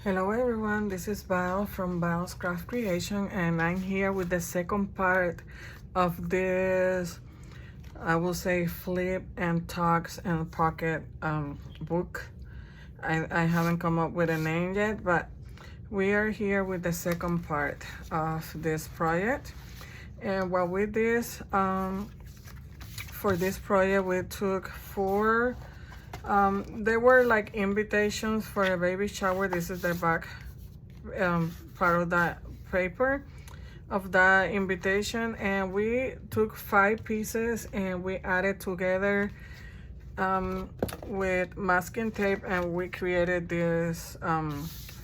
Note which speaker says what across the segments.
Speaker 1: Hello everyone, this is Val from Val's Craft Creation, and I'm here with the second part of this, I will say, flip and tucks and pocket book. I haven't come up with a name yet, but we are here with the second part of this project. And what we did for this project, we took four they were like invitations for a baby shower. This is the back part of that paper of that invitation, and we took 5 pieces and we added together with masking tape, and we created this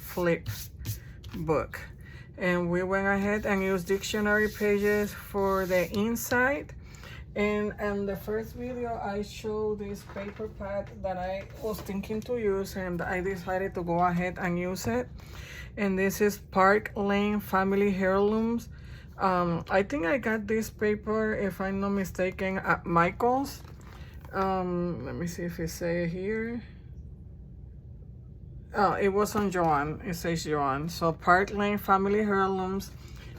Speaker 1: flip book. And we went ahead and used dictionary pages for the inside. And in the first video, I showed this paper pad that I was thinking to use, and I decided to go ahead and use it. And this is Park Lane Family Heirlooms. I think I got this paper, if I'm not mistaken, at Michael's. Let me see if it says here. Oh, it was on Joann. It says Joann. So Park Lane Family Heirlooms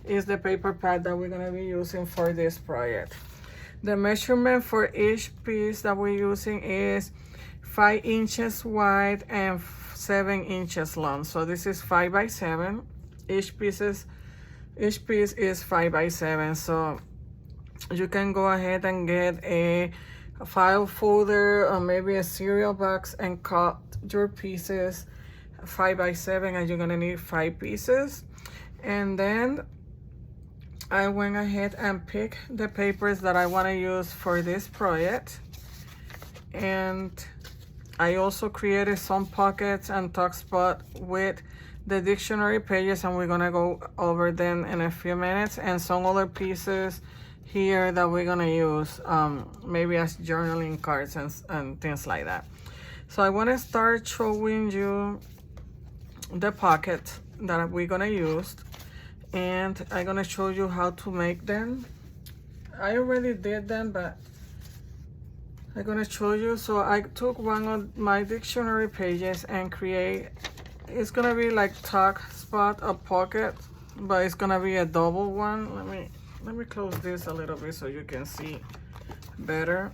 Speaker 1: is the paper pad that we're gonna be using for this project. The measurement for each piece that we're using is 5 inches wide and 7 inches long. So this is 5 by 7. Each piece is 5 by 7. So you can go ahead and get a file folder or maybe a cereal box and cut your pieces 5 by 7, and you're gonna need 5 pieces. And then I went ahead and picked the papers that I want to use for this project, and I also created some pockets and tuck spot with the dictionary pages, and we're gonna go over them in a few minutes, and some other pieces here that we're gonna use maybe as journaling cards and things like that. So I want to start showing you the pockets that we're gonna use, and I'm gonna show you how to make them. I already did them, but I'm gonna show you. So I took one of my dictionary pages and it's gonna be like tuck spot or pocket, but it's gonna be a double one. Let me close this a little bit so you can see better.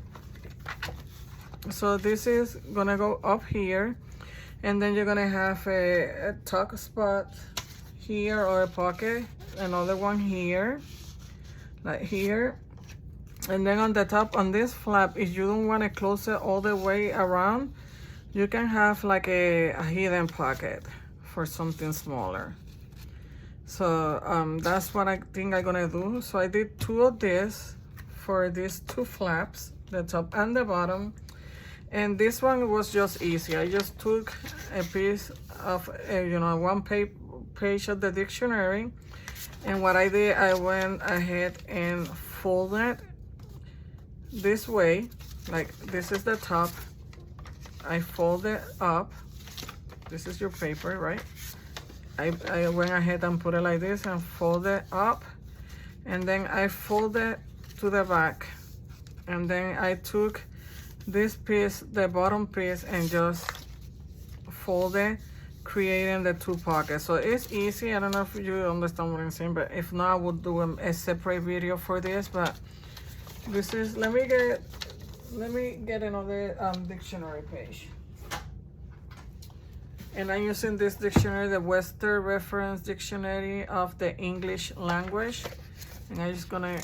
Speaker 1: So this is gonna go up here, and then you're gonna have a tuck spot here or a pocket, another one here, like here. And then on the top, on this flap, if you don't want to close it all the way around, you can have like a hidden pocket for something smaller. So that's what I think I'm gonna do. So I did 2 of this for these 2 flaps, the top and the bottom. And this one was just easy. I just took a piece of one page of the dictionary, and what I did, I went ahead and folded this way, like this is the top. I fold it up. This is your paper, right? I went ahead and put it like this and fold it up, and then I fold it to the back, and then I took this piece, the bottom piece, and just fold it, creating the 2 pockets. So it's easy. I don't know if you understand what I'm saying, but if not, I would do a separate video for this. But this is, let me get another dictionary page, and I'm using this dictionary, the Webster Reference Dictionary of the English Language, and I'm just gonna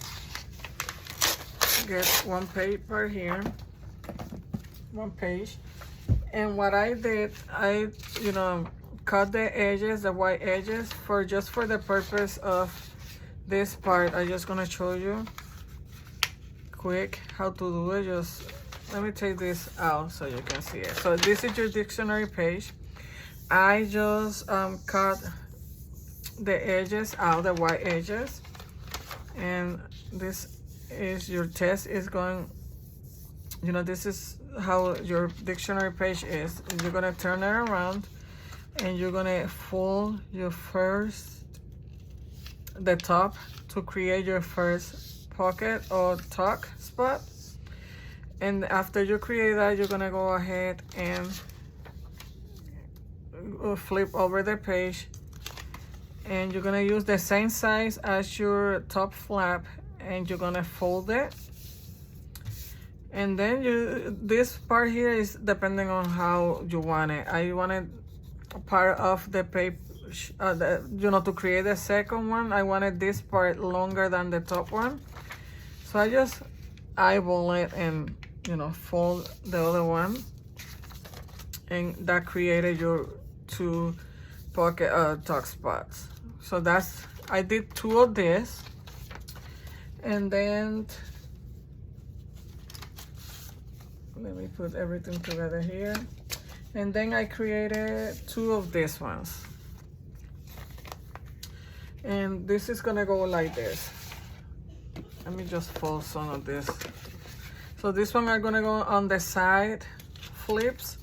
Speaker 1: get one paper here, one page. And what I did, I cut the edges, the white edges, for the purpose of this part. I'm just gonna show you quick how to do it. Just let me take this out so you can see it. So this is your dictionary page. I just cut the edges out, the white edges, and this is your test. Is going, this is how your dictionary page is. You're gonna turn it around, and you're gonna fold your the top to create your first pocket or tuck spot. And after you create that, you're gonna go ahead and flip over the page, and you're gonna use the same size as your top flap, and you're gonna fold it. And then this part here is depending on how you want it. I wanted part of the paper, to create the second one, I wanted this part longer than the top one. So I just eyeball it and, fold the other one. And that created your 2 pocket tuck spots. So I did 2 of this. And then, let me put everything together here. And then I created 2 of these ones. And this is gonna go like this. Let me just fold some of this. So this one are gonna go on the side flips.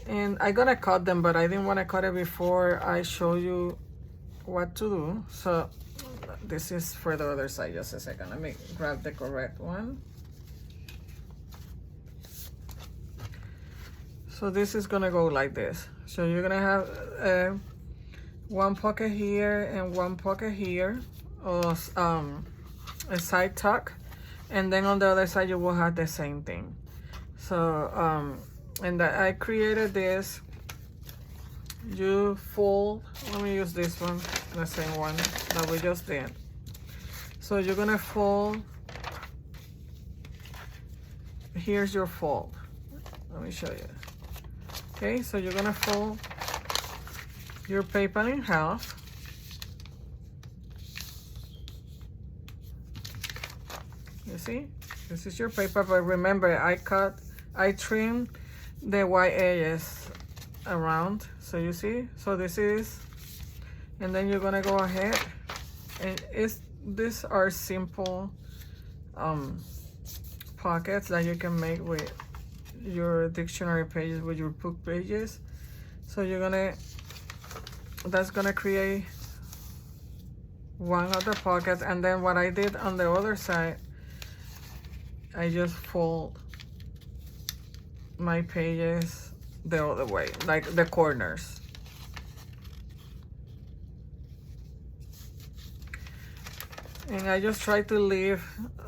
Speaker 1: And I'm gonna cut them, but I didn't wanna cut it before I show you what to do. So this is for the other side. Just a second, let me grab the correct one. So this is gonna go like this. So you're gonna have 1 pocket here and 1 pocket here, or a side tuck, and then on the other side you will have the same thing. So and I created this. You fold. Let me use this one, the same one that we just did. So you're gonna fold. Here's your fold. Let me show you. Okay, so you're gonna fold your paper in half. You see, this is your paper, but remember I trimmed the white edges around. So you see, so this is, and then you're gonna go ahead, and these are simple pockets that you can make with your dictionary pages, with your book pages. So that's gonna create one of the pockets. And then what I did on the other side, I just fold my pages the other way, like the corners. And I just try to leave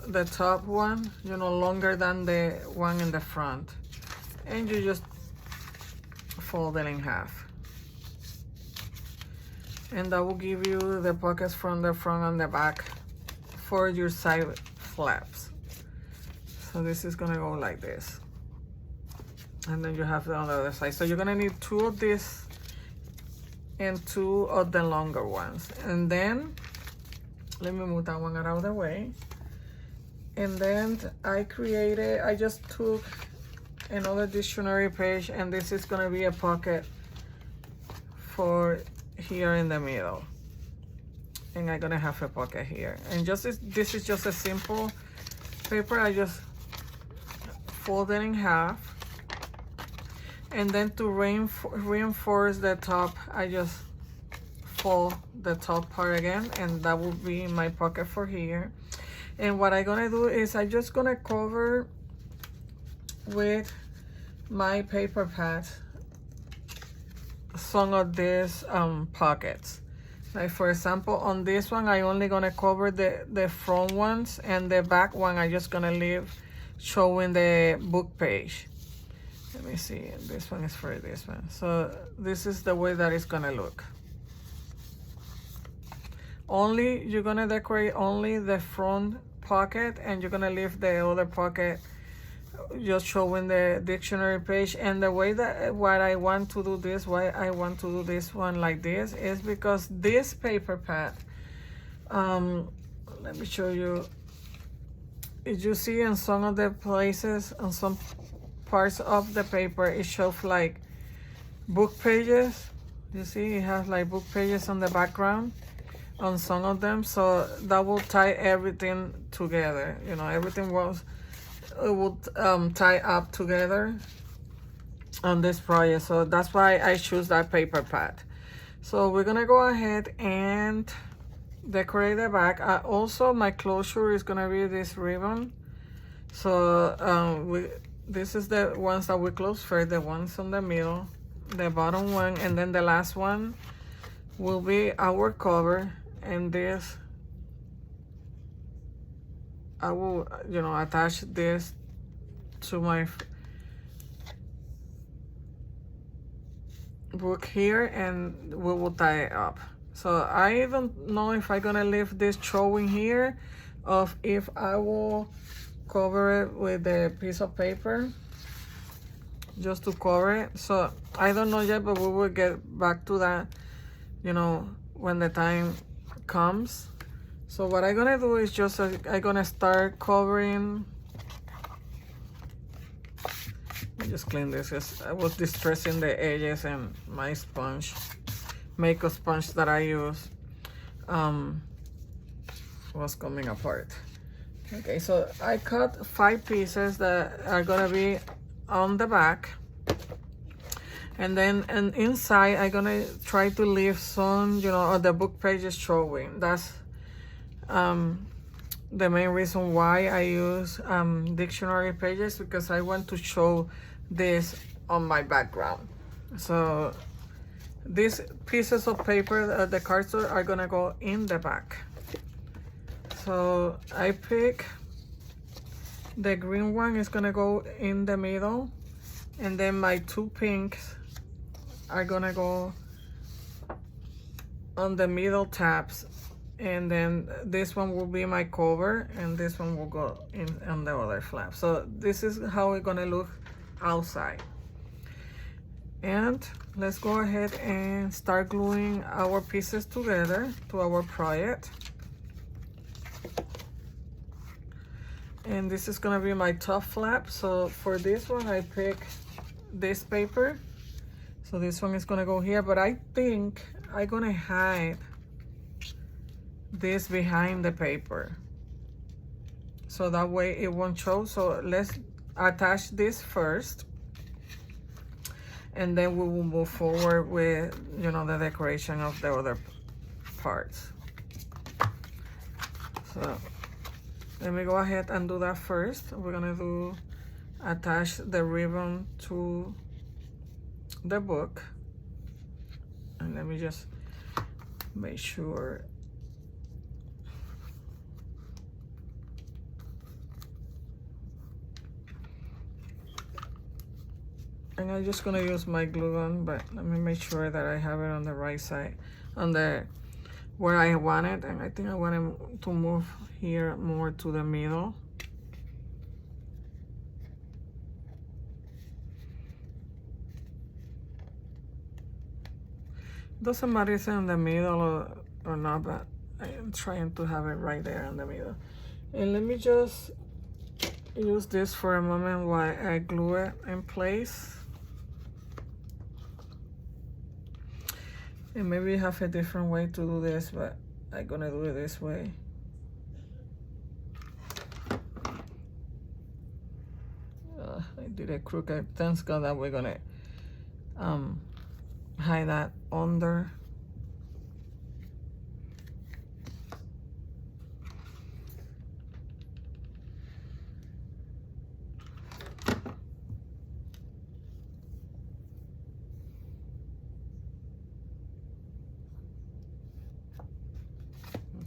Speaker 1: the top one, longer than the one in the front. And you just fold it in half. And that will give you the pockets from the front and the back for your side flaps. So this is gonna go like this. And then you have it on the other side. So you're gonna need 2 of this and 2 of the longer ones. And then, let me move that one out of the way. And then I just took another dictionary page, and this is gonna be a pocket for here in the middle. And I'm gonna have a pocket here. And this is just a simple paper. I just fold it in half. And then to reinforce the top, I just fold the top part again, and that will be my pocket for here. And what I'm gonna do is I'm just gonna cover with my paper pads some of these pockets. Like for example, on this one, I only gonna cover the front ones, and the back one I just gonna leave showing the book page. Let me see, this one is for this one. So this is the way that it's gonna look. You're gonna decorate only the front pocket, and you're gonna leave the other pocket just showing the dictionary page. And the way that why I want to do this one like this is because this paper pad, let me show you. As you see in some of the places, on some parts of the paper, it shows like book pages. You see, it has like book pages on the background on some of them. So that will tie everything together. Everything would tie up together on this project. So that's why I choose that paper pad. So we're gonna go ahead and decorate the back. Also, my closure is gonna be this ribbon. So this is the ones that we close first, the ones on the middle. the bottom one, and then the last one will be our cover. And this, I will, attach this to my book here, and we will tie it up. So I don't know if I'm gonna leave this showing here, or if I will cover it with a piece of paper just to cover it. So I don't know yet, but we will get back to that, when the time comes. So what I'm gonna do is just I'm gonna start covering. Let me just clean this, because I was distressing the edges, and my sponge, makeup sponge that I use, was coming apart. Okay, so I cut 5 pieces that are gonna be on the back, and then inside I'm gonna try to leave some, of the book pages showing. That's the main reason why I use dictionary pages, because I want to show this on my background. So these pieces of paper, the cardstock, are gonna go in the back. So I pick the green one, is gonna go in the middle, and then my 2 pinks are gonna go on the middle tabs, and then this one will be my cover, and this one will go in on the other flap. So this is how it's gonna look outside. And let's go ahead and start gluing our pieces together to our project. And this is gonna be my top flap. So for this one, I pick this paper. So this one is gonna go here, but I think I'm gonna hide this behind the paper, so that way it won't show. So let's attach this first, and then we will move forward with, the decoration of the other parts. So let me go ahead and do that first. We're gonna attach the ribbon to the book, and let me just make sure. And I'm just gonna use my glue gun, but let me make sure that I have it on the right side, on the where I want it. And I think I want it to move here more to the middle. Doesn't matter if it's in the middle or not, but I am trying to have it right there in the middle. And let me just use this for a moment while I glue it in place. And maybe you have a different way to do this, but I'm gonna do it this way. I did a crooked. Thanks God that we're gonna hide that under.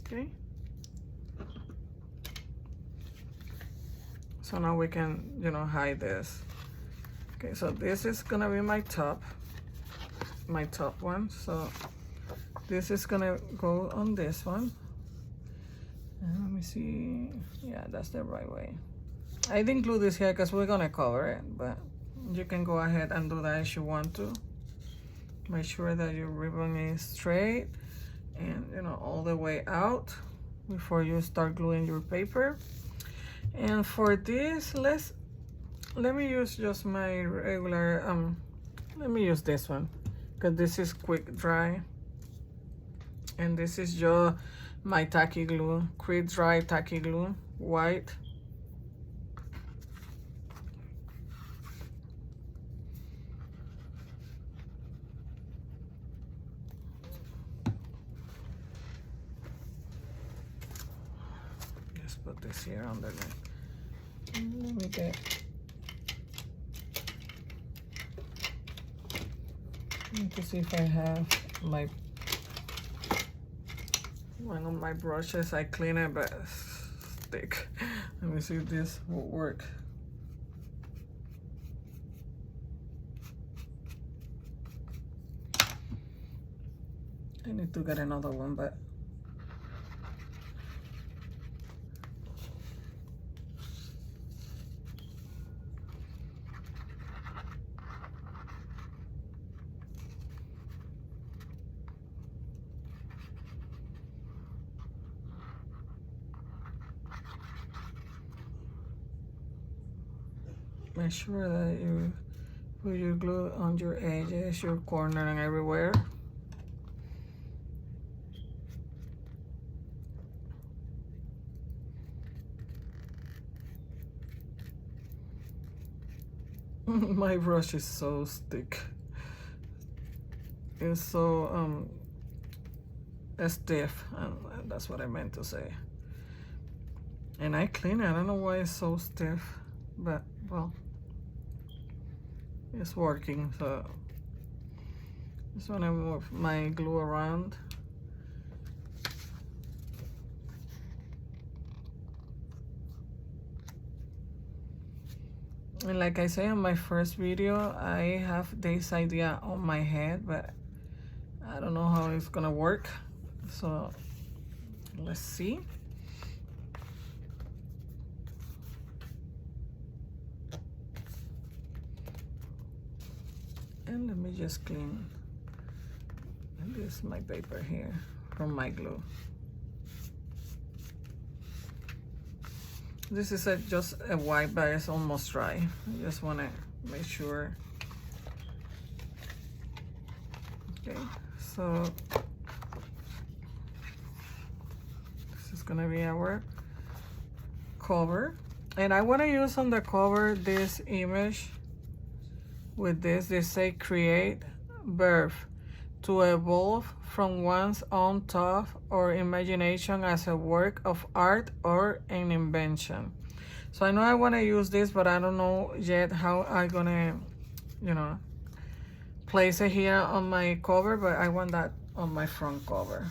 Speaker 1: Okay. So now we can, hide this. Okay, so this is gonna be my top one. So this is gonna go on this one. And let me see. Yeah, that's the right way. I didn't glue this here because we're gonna cover it, but you can go ahead and do that if you want to. Make sure that your ribbon is straight and all the way out before you start gluing your paper. And for this, let me use just my regular let me use this one, because this is quick dry, and this is just my tacky glue, quick dry tacky glue, white. Put this here on the line. Let me get Need to see if I have my one of my brushes. I clean it, but it's thick. Let me see if this will work. I need to get another one, but make sure that you put your glue on your edges, your corner, and everywhere. My brush is so thick. It's so stiff, and that's what I meant to say. And I clean it. I don't know why it's so stiff, but well, it's working. So just want to move my glue around. And like I say in my first video, I have this idea on my head, but I don't know how it's gonna work. So let's see. And let me just clean. And this is my paper here from my glue. This is just a white, but it's almost dry. I just want to make sure. Okay, so this is gonna be our cover, and I want to use on the cover this image with this. They say create, birth, to evolve from one's own thought or imagination as a work of art or an invention. So I know I want to use this, but I don't know yet how I'm gonna, place it here on my cover, but I want that on my front cover.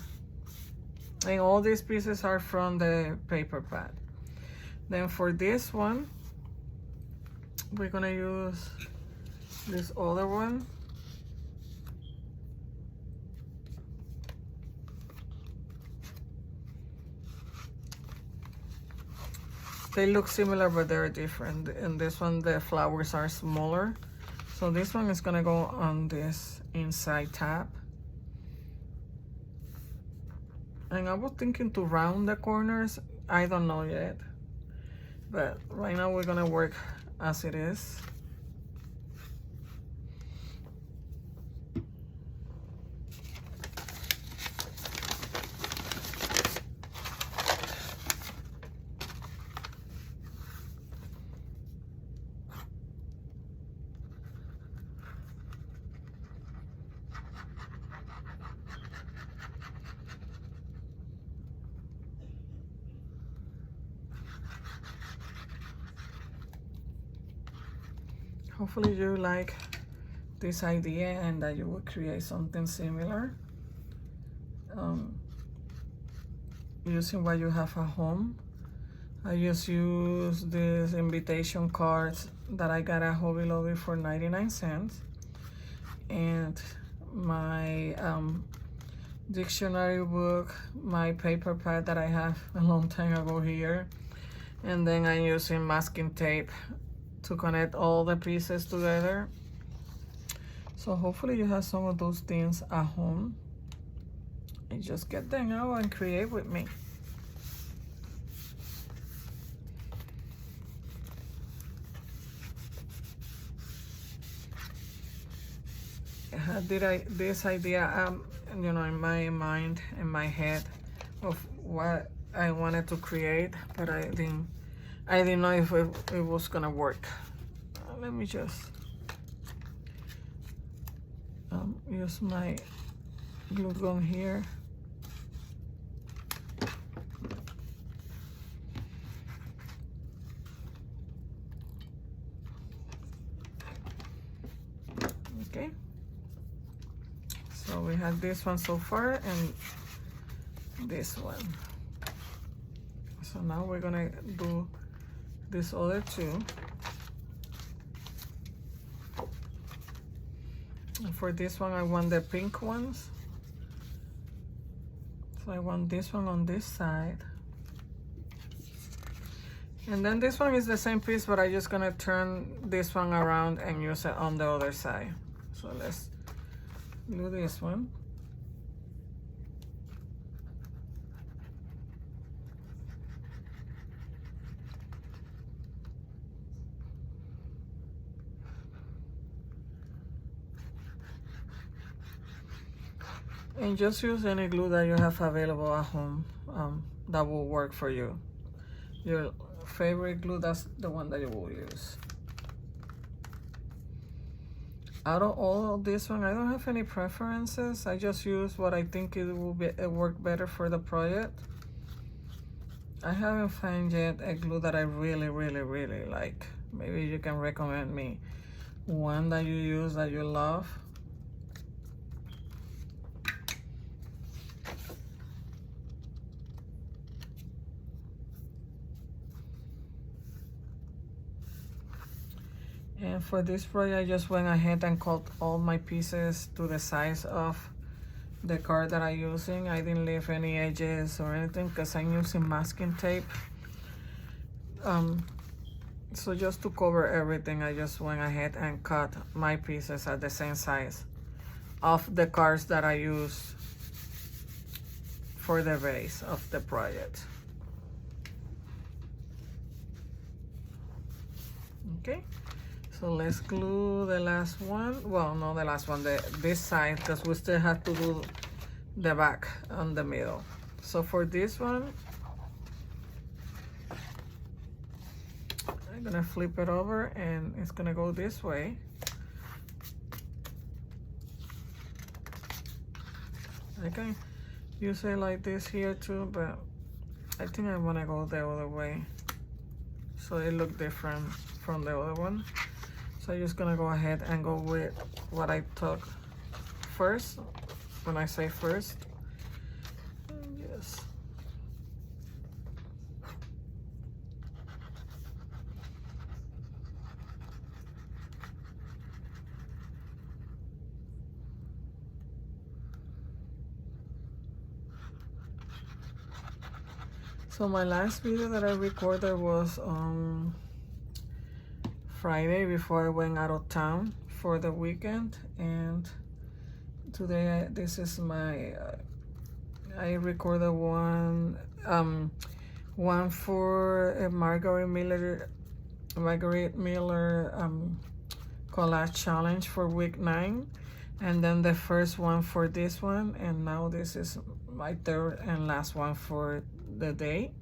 Speaker 1: And all these pieces are from the paper pad. Then for this one, we're gonna use this other one. They look similar, but they're different. In this one, the flowers are smaller. So this one is gonna go on this inside tab. And I was thinking to round the corners. I don't know yet. But right now we're gonna work as it is. Hopefully you like this idea and that you will create something similar using what you have at home. I just use these invitation cards that I got at Hobby Lobby for 99 cents, and my dictionary book, my paper pad that I have a long time ago here, and then I'm using masking tape to connect all the pieces together. So hopefully you have some of those things at home and just get them out and create with me. I had this idea in my mind, in my head, of what I wanted to create, but I didn't know if it was gonna work. Let me just use my glue gun here. Okay. had this one so far and this one. So now we're gonna do this other two. And for this one, I want the pink ones. So I want this one on this side. And then this one is the same piece, but I'm just gonna turn this one around and use it on the other side. So let's do this one. And just use any glue that you have available at home that will work for you. Your favorite glue, that's the one that you will use. Out of all of this one, I don't have any preferences. I just use what I think it will work better for the project. I haven't found yet a glue that I really like. Maybe you can recommend me one that you use that you love. And for this project, I just went ahead and cut all my pieces to the size of the card that I'm using. I didn't leave any edges or anything because I'm using masking tape. So just to cover everything, I just went ahead and cut my pieces at the same size of the cards that I use for the base of the project. Okay. So let's glue the last one. Well, not the last one, this side, because we still have to do the back on the middle. So for this one, I'm gonna flip it over and it's gonna go this way. I can use it like this here too, but I think I wanna go the other way so it look different from the other one. So I'm just gonna go ahead and go with what I took first. When I say first, yes. So my last video that I recorded was on Friday before I went out of town for the weekend, and today this is my I recorded one for a Margaret Miller collage challenge for week 9, and then the first one for this one, and now this is my third and last one for the day.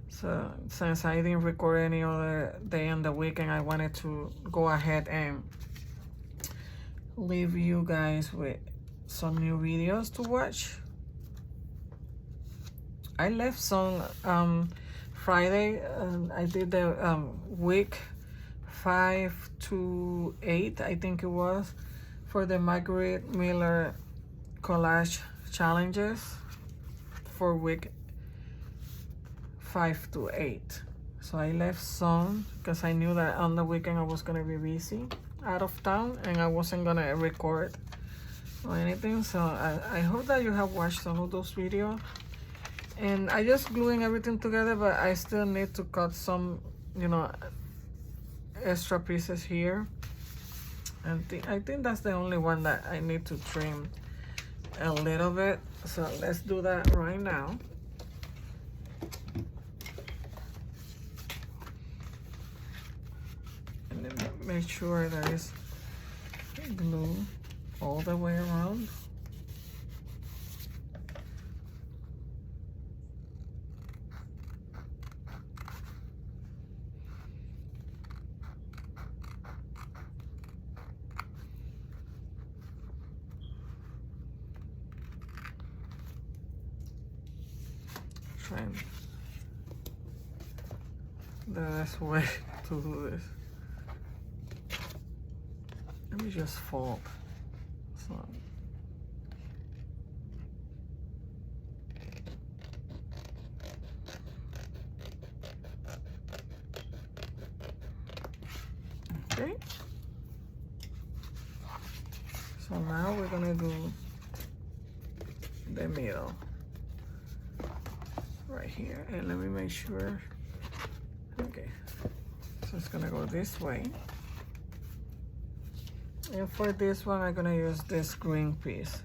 Speaker 1: So since I didn't record any other day on the weekend, I wanted to go ahead and leave you guys with some new videos to watch. I left some Friday, I did the week 5 to 8, I think it was, for the Margaret Miller collage challenges for week 5 to 8. So I left some because I knew that on the weekend I was gonna be busy out of town and I wasn't gonna record or anything. So I hope that you have watched some of those videos. And I just gluing everything together, but I still need to cut some, you know, extra pieces here. And I think that's the only one that I need to trim a little bit. So let's do that right now. And then make sure there is glue all the way around. Trying the best way to do this. Let me just fold. So now we're gonna do the middle right here, and let me make sure. Okay, so it's gonna go this way, and for this one I'm gonna use this green piece.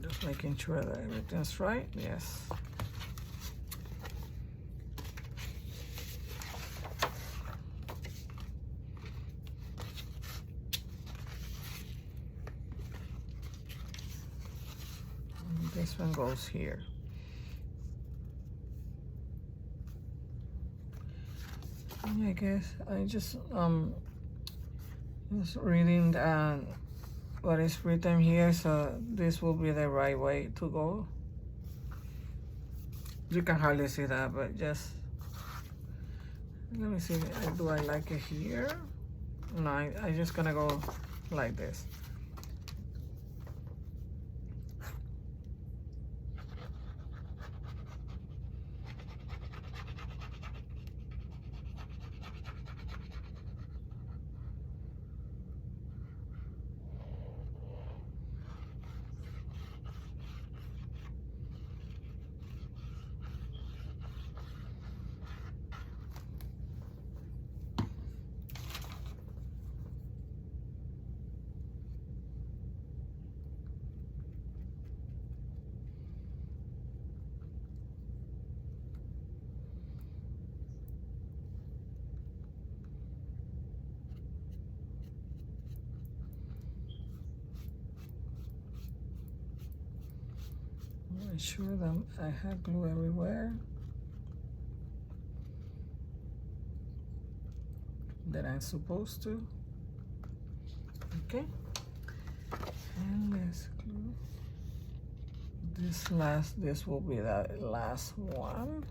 Speaker 1: Just making sure that everything's right. Yes. This one goes here. I guess I just reading what is written here, so this will be the right way to go. You can hardly see that, but just let me see. Do I like it here? No, I just gonna go like this. Make sure that I have glue everywhere that I'm supposed to. Okay, and let's glue this will be the last one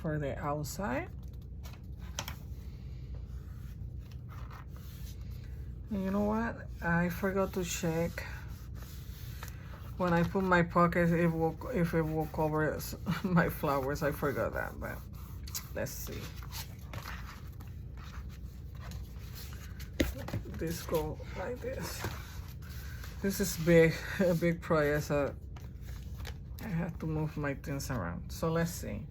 Speaker 1: for the outside. And you know what, I forgot to check when I put my pockets if it will cover my flowers. I forgot that, but let's see. This go like this. This is a big project, so I have to move my things around. So let's see.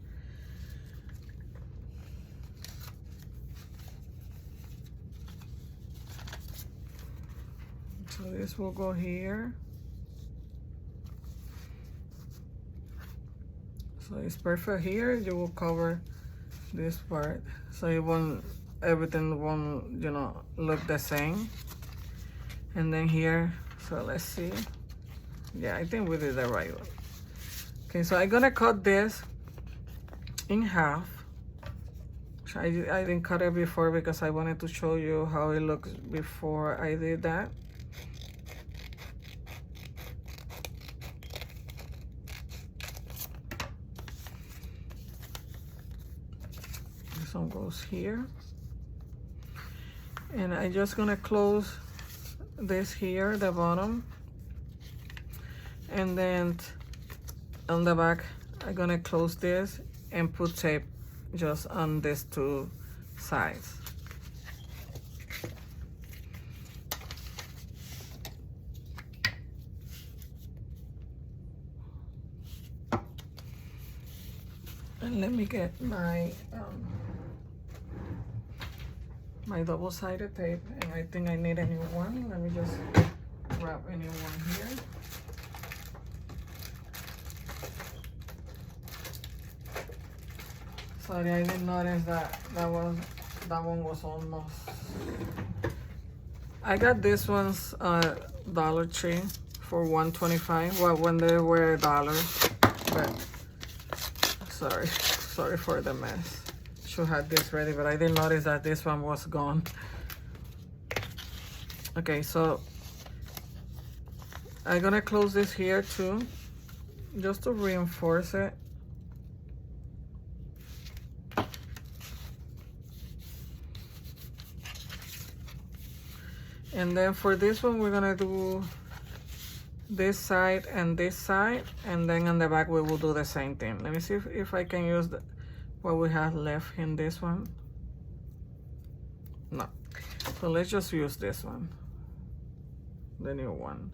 Speaker 1: So this will go here. So it's perfect here. You will cover this part, so everything won't, you know, look the same. And then here, so let's see. Yeah, I think we did the right one. Okay, so I'm gonna cut this in half. I didn't cut it before because I wanted to show you how it looks before I did that. This one goes here. And I'm just gonna close this here, the bottom. And then on the back, I'm gonna close this and put tape just on these two sides. And let me get my my double-sided tape, and I think I need a new one. Let me just grab a new one here. Sorry, I didn't notice that one was almost. I got this one's Dollar Tree for $1.25. Well, when they were $1, but sorry for the mess. Should have this ready, but I didn't notice that this one was gone. Okay, so I'm gonna close this here too, just to reinforce it. And then for this one, we're gonna do this side, and then on the back we will do the same thing. Let me see if I can use what we have left in this one. No, so let's just use this one, the new one.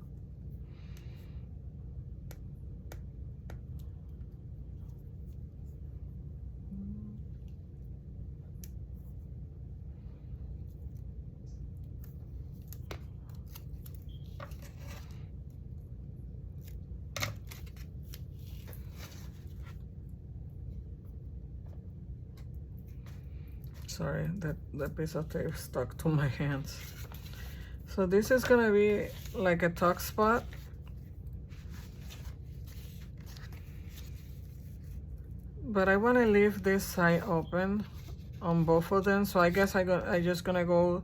Speaker 1: Sorry, that piece of tape stuck to my hands. So this is gonna be like a tuck spot. But I wanna leave this side open on both of them. So I guess I just gonna go,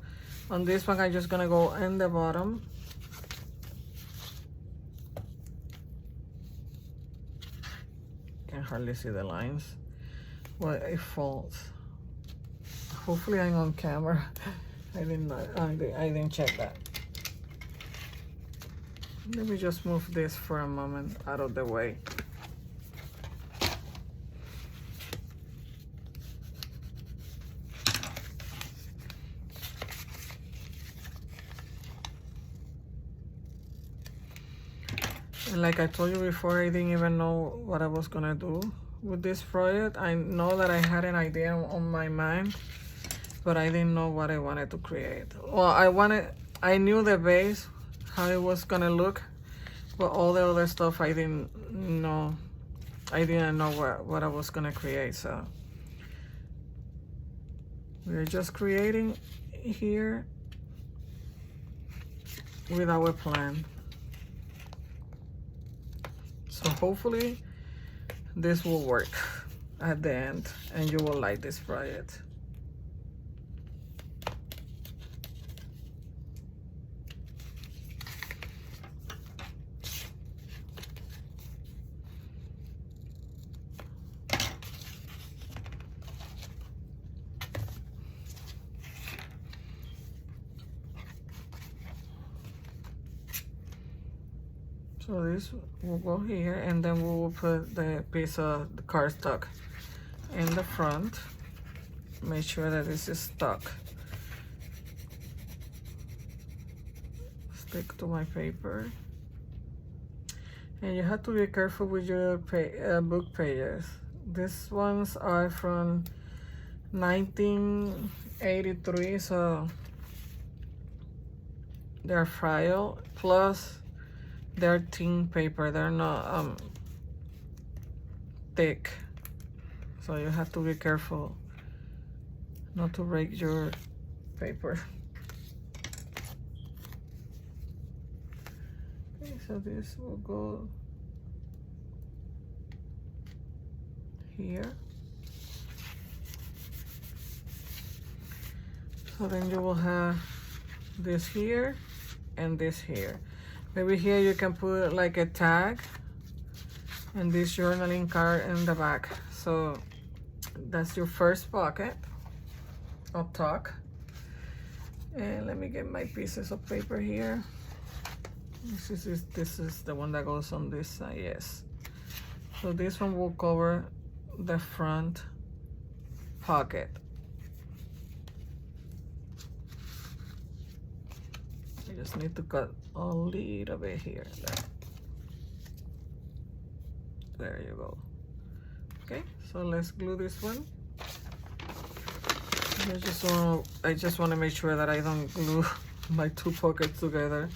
Speaker 1: on this one, I'm just gonna go in the bottom. Can hardly see the lines. Well, it falls. Hopefully I'm on camera. I didn't check that. Let me just move this for a moment out of the way. And like I told you before, I didn't even know what I was gonna do with this project. I know that I had an idea on my mind, but I didn't know what I wanted to create. Well, I knew the base, how it was gonna look, but all the other stuff I didn't know. I didn't know what I was gonna create, so we're just creating here with our plan. So hopefully this will work at the end and you will like this project. So this will go here, and then we will put the piece of the cardstock in the front. Make sure that this is stuck. Stick to my paper. And you have to be careful with your book pages. These ones are from 1983, so they're fragile. Plus, they're thin paper. They're not thick, so you have to be careful not to break your paper. Okay, so this will go here. So then you will have this here and this here. Maybe here you can put like a tag and this journaling card in the back. So that's your first pocket of tuck. And let me get my pieces of paper here. This is the one that goes on this side, yes. So this one will cover the front pocket. I just need to cut a little bit here. There you go. Okay, so let's glue this one. I just want to make sure that I don't glue my two pockets together.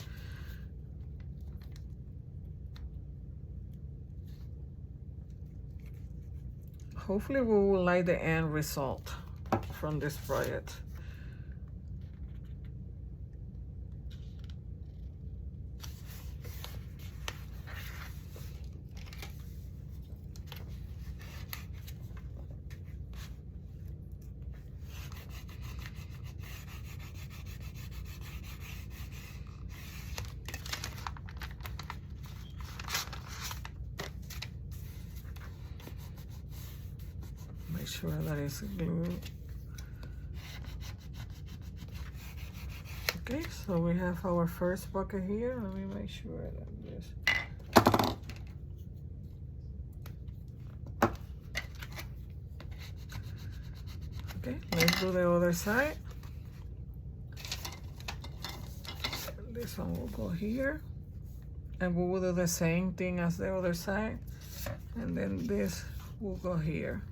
Speaker 1: Hopefully we will like the end result from this project. Make sure that it's glued. Okay, so we have our first bucket here. Let me make sure that this. let's do the other side. This one will go here, and we will do the same thing as the other side, and then this will go here.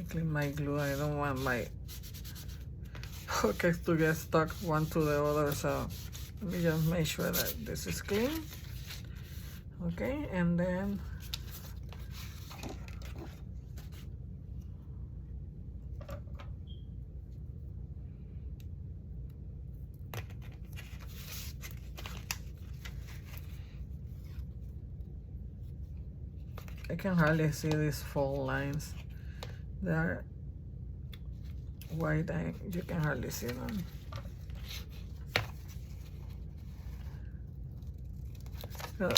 Speaker 1: Clean my glue. I don't want my pockets to get stuck one to the other, so let me just make sure that this is clean. Okay, and then I can hardly see these fold lines. They're white, you can hardly see them.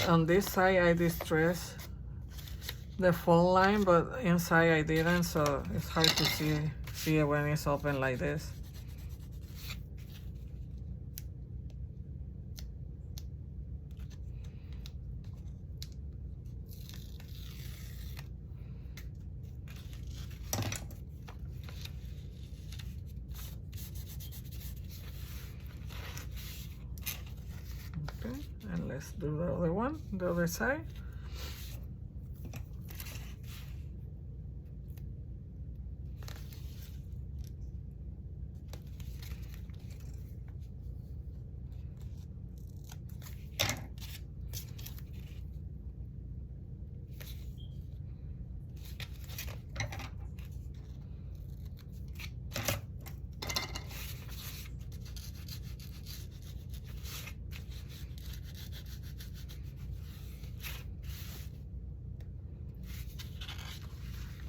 Speaker 1: On this side I distress the fold line, but inside I didn't, so it's hard to see it when it's open like this. And let's do the other one, the other side.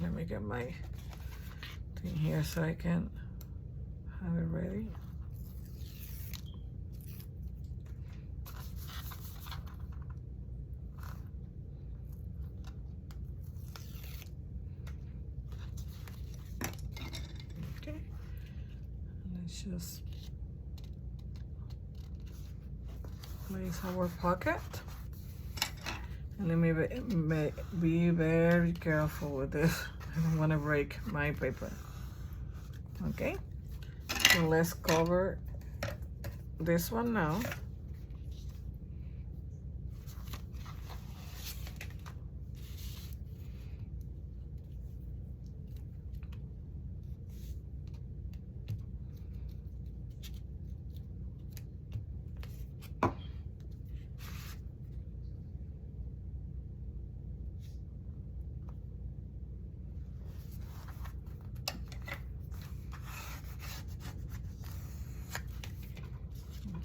Speaker 1: Let me get my thing here so I can have it ready. Okay, let's just place our pocket. And let me be very careful with this. I don't want to break my paper. Okay, so let's cover this one now.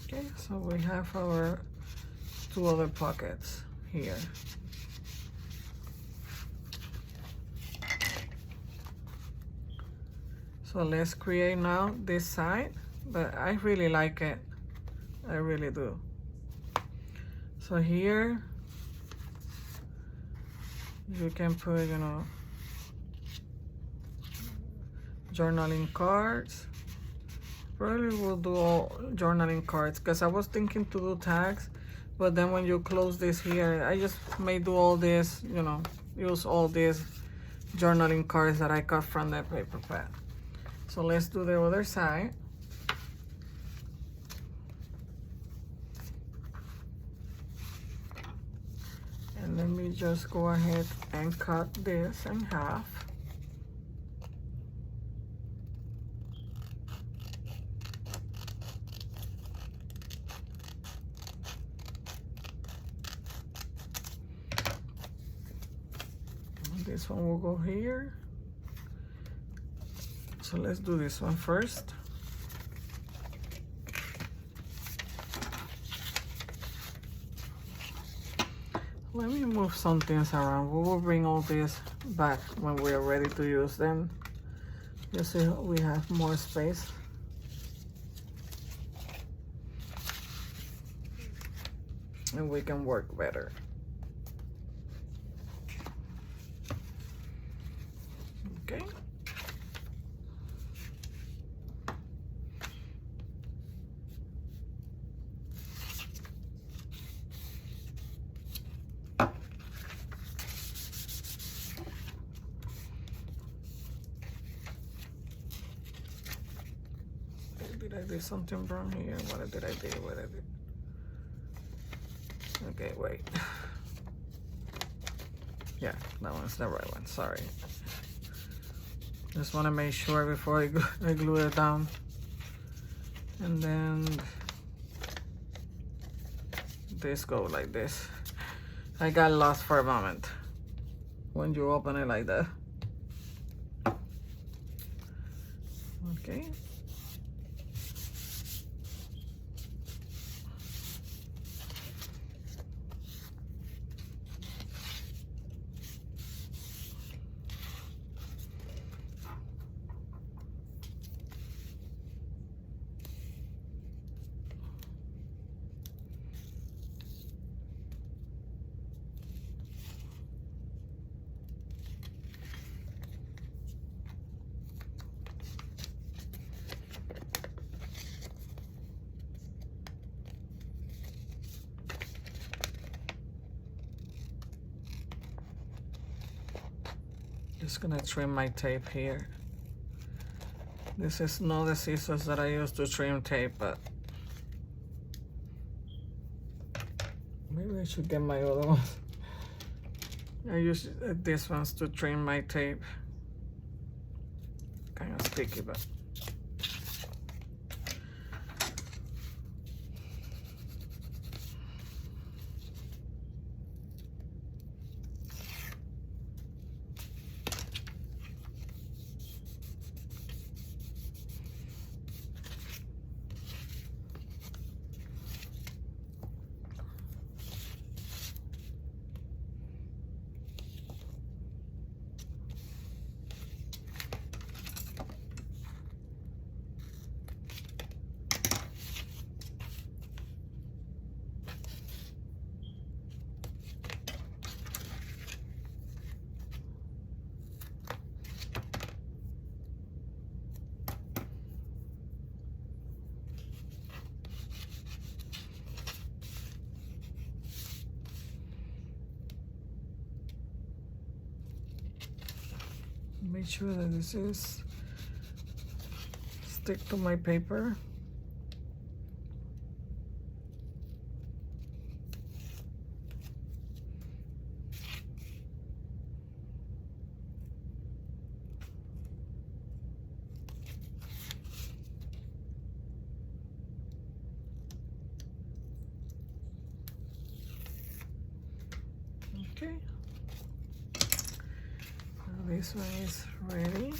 Speaker 1: Okay, so we have our two other pockets here. So let's create now this side, but I really like it. I really do. So here you can put, you know, journaling cards. Probably will do all journaling cards because I was thinking to do tags, but then when you close this here, I just may do all this, you know, use all these journaling cards that I cut from that paper pad. So let's do the other side. And let me just go ahead and cut this in half. This one will go here. So let's do this one first. Let me move some things around. We will bring all this back when we are ready to use them. You see, we have more space. And we can work better. Okay. Did I do something wrong here? What did I do? What I did? Okay, wait. Yeah, that one's the right one. Sorry. Just want to make sure before I glue it down. And then this go like this. I got lost for a moment when you open it like that. Okay. Just gonna trim my tape here. This is not the scissors that I use to trim tape, but maybe I should get my other ones. I use these ones to trim my tape. Kind of sticky, but make sure that this is stick to my paper. Okay. This one is ready.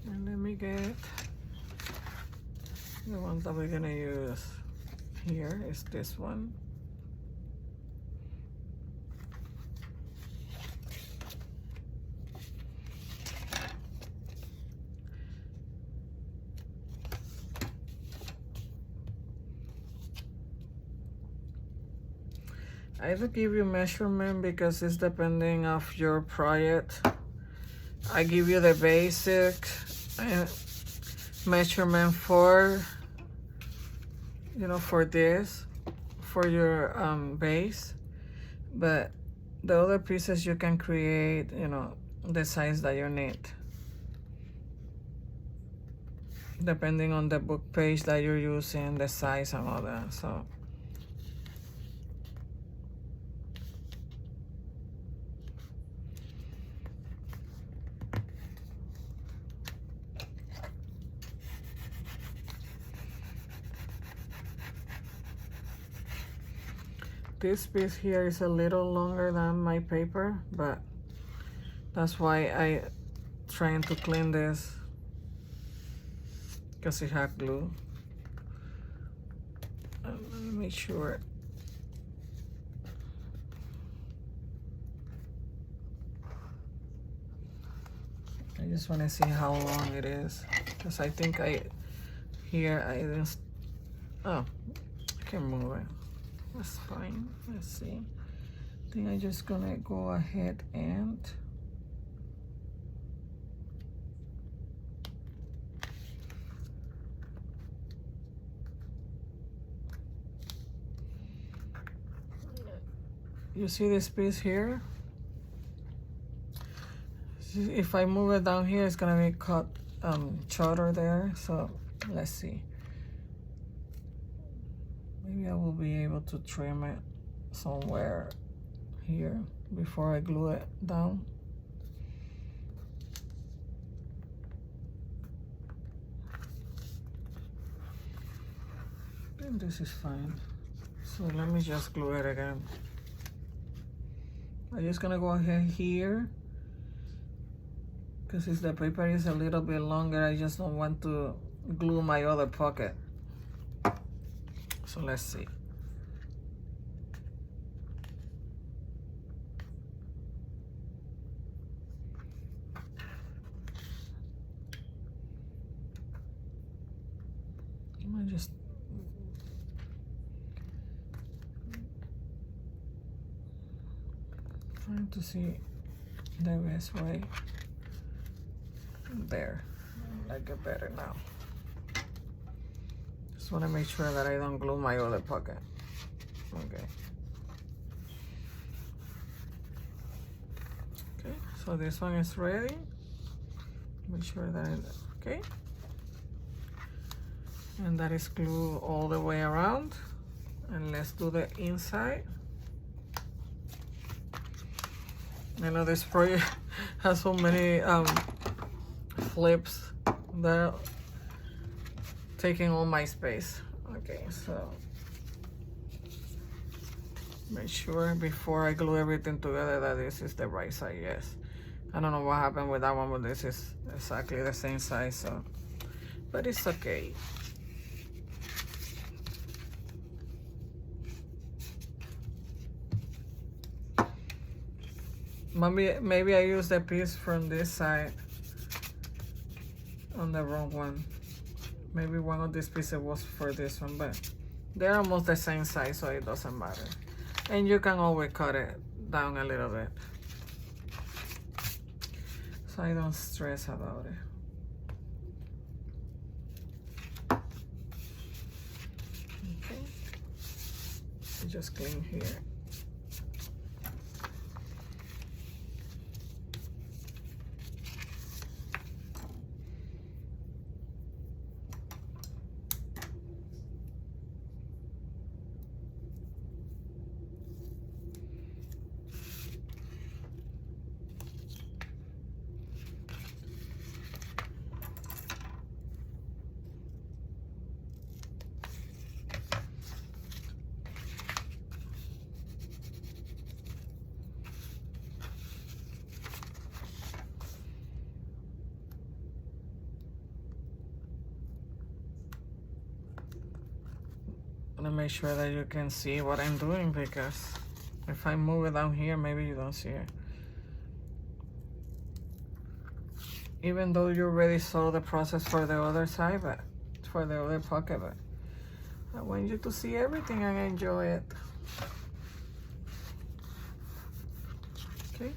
Speaker 1: And let me get the ones that we're gonna use here is this one. I will give you measurement because it's depending of your project. I give you the basic measurement for, you know, for this, for your base, but the other pieces you can create, you know, the size that you need, depending on the book page that you're using, the size and all that. So this piece here is a little longer than my paper, but that's why I trying to clean this, because it had glue. Let me make sure. I just want to see how long it is, because I think I didn't. Oh, I can move it. That's fine. Let's see. I think I'm just gonna go ahead and you see this piece here? If I move it down here, it's gonna be cut shorter there. So let's see. Maybe I will be able to trim it somewhere here before I glue it down. And this is fine. So let me just glue it again. I'm just gonna go ahead here, because if the paper is a little bit longer, I just don't want to glue my other pocket. So let's see. I might just trying to see the best way. There, I like it better now. Just want to make sure that I don't glue my other pocket. Okay. Okay, so this one is ready. Make sure that okay. And that is glued all the way around. And let's do the inside. I know this project has so many flips that are taking all my space. Okay, so make sure before I glue everything together that this is the right size. Yes, I don't know what happened with that one, but this is exactly the same size, so but it's okay. Maybe I used the piece from this side on the wrong one. Maybe one of these pieces was for this one, but they're almost the same size, so it doesn't matter. And you can always cut it down a little bit, so I don't stress about it. Okay, just clean here. To make sure that you can see what I'm doing, because if I move it down here, maybe you don't see it. Even though you already saw the process for the other side, but for the other pocket, but I want you to see everything and enjoy it. Okay,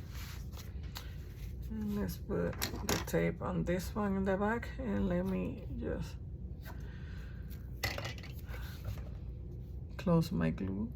Speaker 1: and let's put the tape on this one in the back, and let me just close my glue.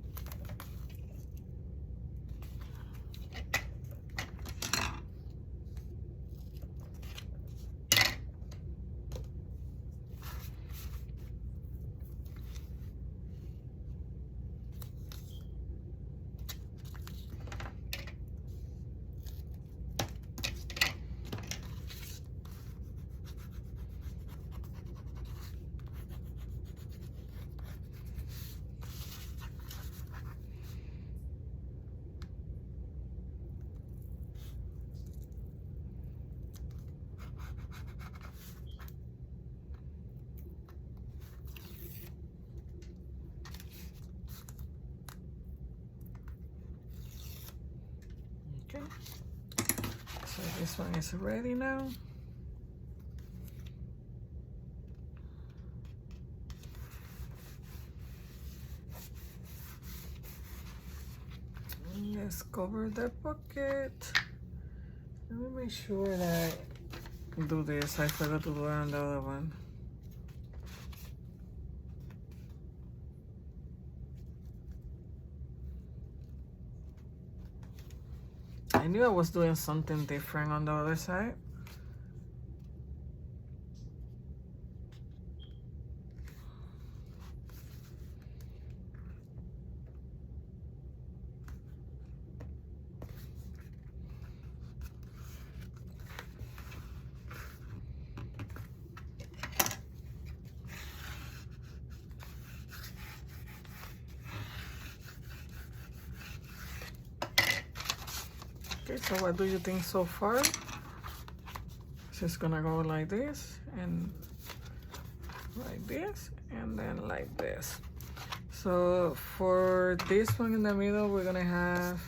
Speaker 1: Okay, so this one is ready now. Let's cover the pocket. Let me make sure that I do this. I forgot to do it on the other one. I knew I was doing something different on the other side. Okay, so what do you think so far? It's just gonna go like this and like this and then like this. So for this one in the middle, we're gonna have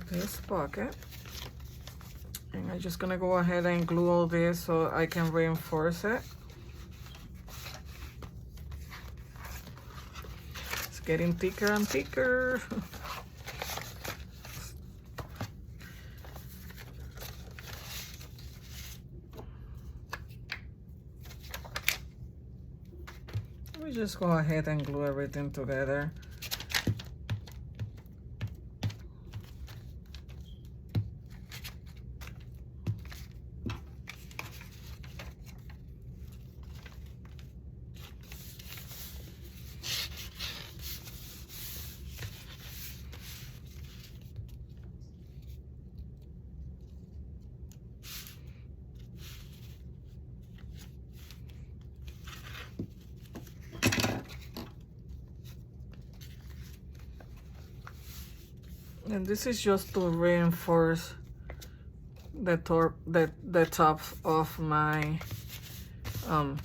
Speaker 1: this pocket. And I'm just gonna go ahead and glue all this so I can reinforce it. It's getting thicker and thicker. We just go ahead and glue everything together. And this is just to reinforce the top of my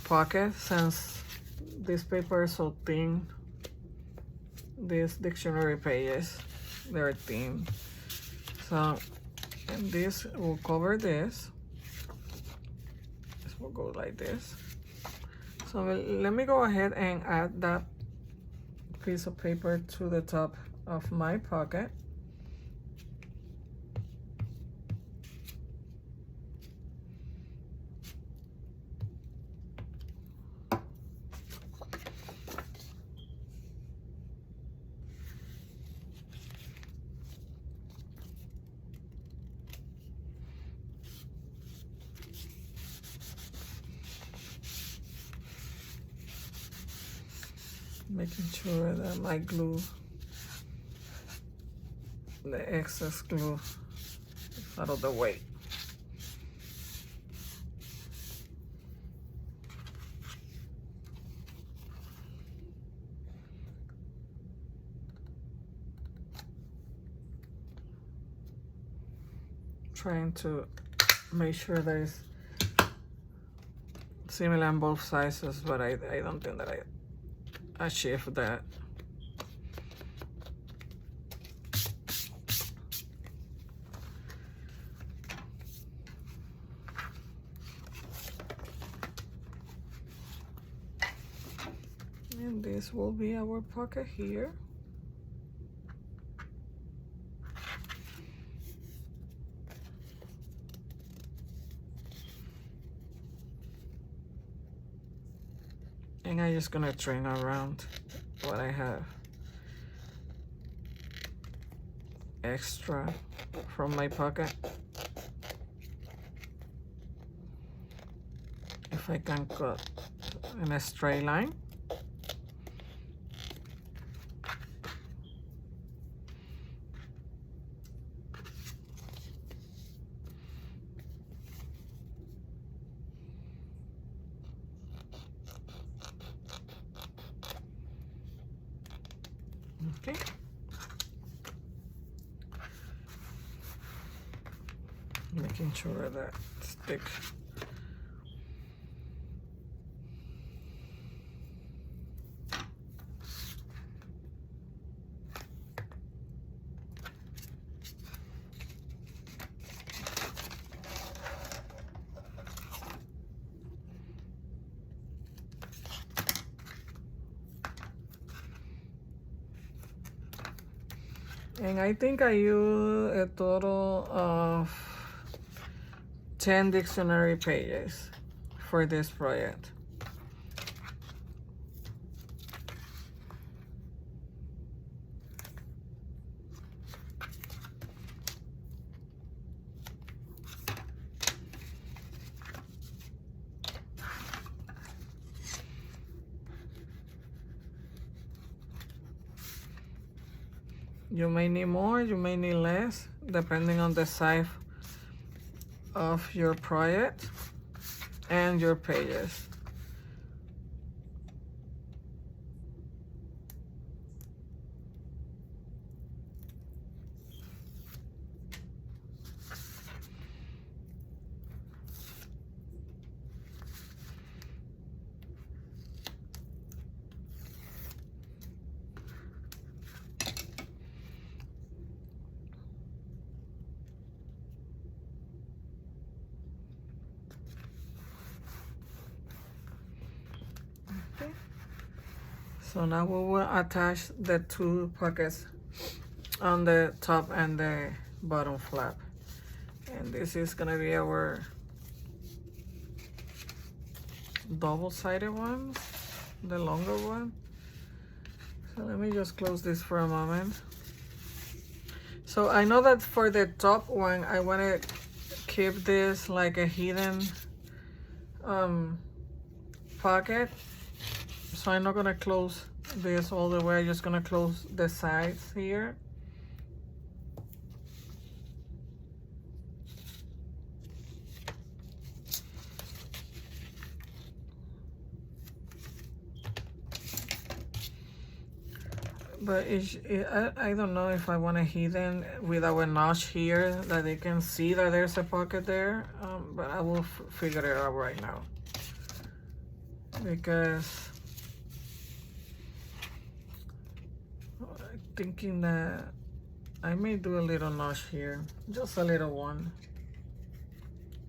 Speaker 1: pocket, since this paper is so thin. These dictionary pages, they're thin. So, and this will cover this. This will go like this. So let me go ahead and add that piece of paper to the top of my pocket. Making sure that my glue, the excess glue, is out of the way. Trying to make sure that it's similar on both sizes, but I don't think that I achieved that. And this will be our pocket here. And I'm just gonna trim around what I have extra from my pocket. If I can cut in a straight line. Okay. Making sure that stick. And I think I use a total of 10 dictionary pages for this project. You may need more, you may need less, depending on the size of your project and your pages. Okay. So now we will attach the two pockets on the top and the bottom flap. And this is gonna be our double-sided one, the longer one. So let me just close this for a moment. So I know that for the top one, I wanna keep this like a hidden pocket. So I'm not gonna close this all the way, I'm just gonna close the sides here. But I don't know if I want a hidden with our notch here that they can see that there's a pocket there, but I will figure it out right now. Because I'm thinking that I may do a little notch here, just a little one,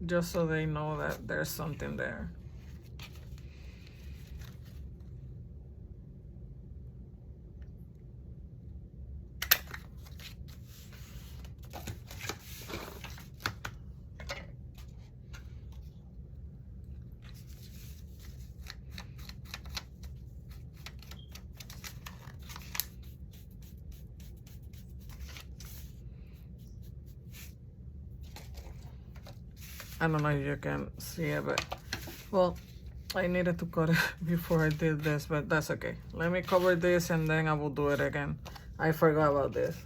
Speaker 1: just so they know that there's something there. I don't know if you can see it, but well, I needed to cut it before I did this, but that's okay. Let me cover this and then I will do it again. I forgot about this.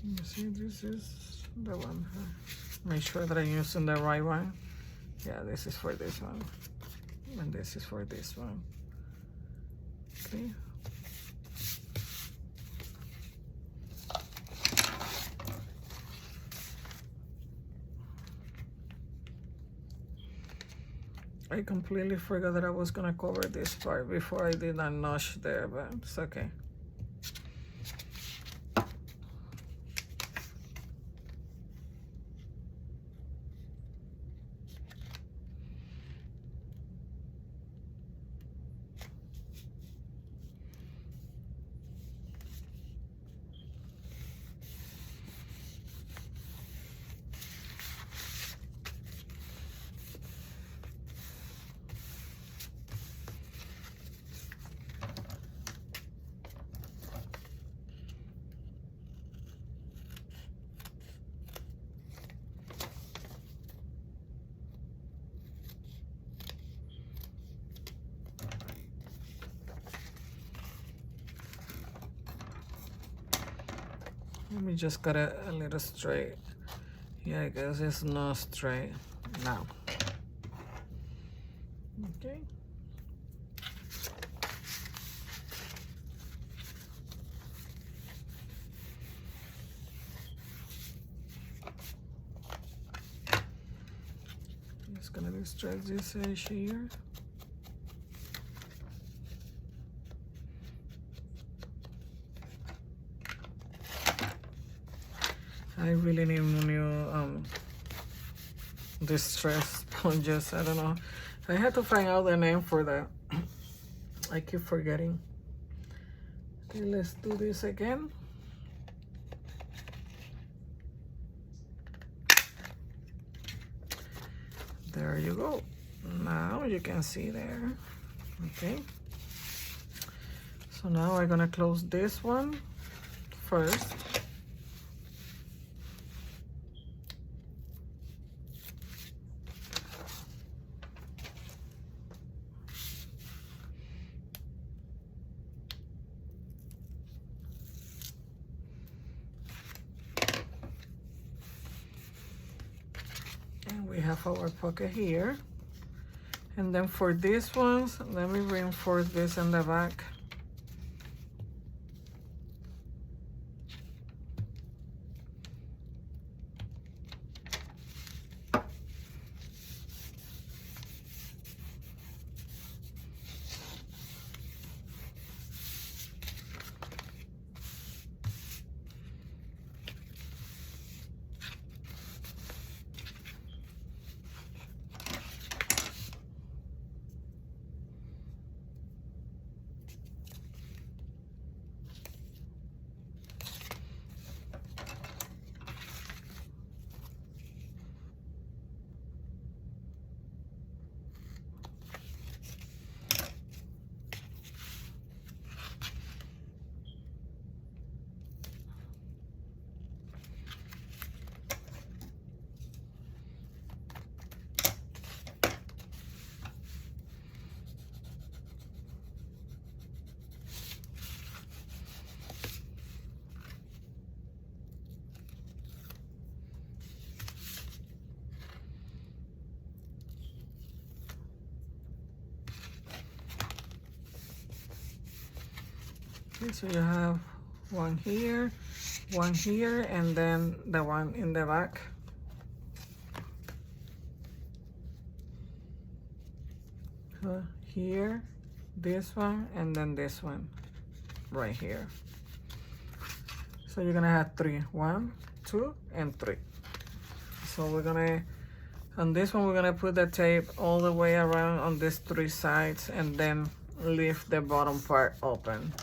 Speaker 1: You see, this is the one. Make sure that I'm using the right one. Yeah, this is for this one. And this is for this one. Okay. I completely forgot that I was gonna cover this part before I did that notch there, but it's okay. Let me just cut it a little straight. Yeah, I guess it's not straight now. Okay. Just gonna stretch this edge here. I really need new distress sponges. I don't know. I had to find out the name for that. I keep forgetting. Okay, let's do this again. There you go. Now you can see there. Okay. So now I'm gonna close this one first. And we have our pocket here. And then for these ones, let me reinforce this in the back. Okay, so you have one here, and then the one in the back. So here, this one, and then this one right here. So you're gonna have 3. 1, 2, and 3. So we're gonna, on this one, we're gonna put the tape all the way around on these 3 sides and then leave the bottom part open.